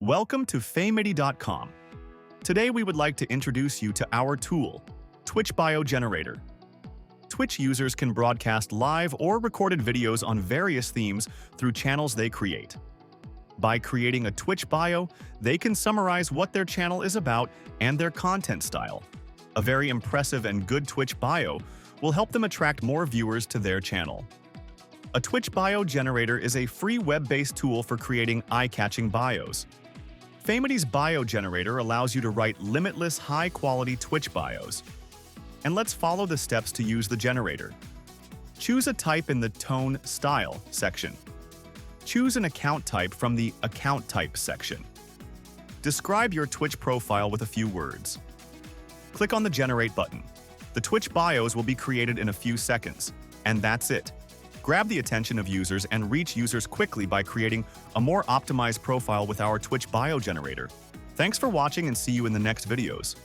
Welcome to Famety.com. Today we would like to introduce you to our tool, Twitch Bio Generator. Twitch users can broadcast live or recorded videos on various themes through channels they create. By creating a Twitch bio, they can summarize what their channel is about and their content style. A very impressive and good Twitch bio will help them attract more viewers to their channel. A Twitch Bio Generator is a free web-based tool for creating eye-catching bios. Famety's Bio Generator allows you to write limitless, high-quality Twitch bios. And let's follow the steps to use the generator. Choose a type in the Tone Style section. Choose an account type from the Account Type section. Describe your Twitch profile with a few words. Click on the Generate button. The Twitch bios will be created in a few seconds. And that's it. Grab the attention of users and reach users quickly by creating a more optimized profile with our Twitch Bio Generator. Thanks for watching and see you in the next videos.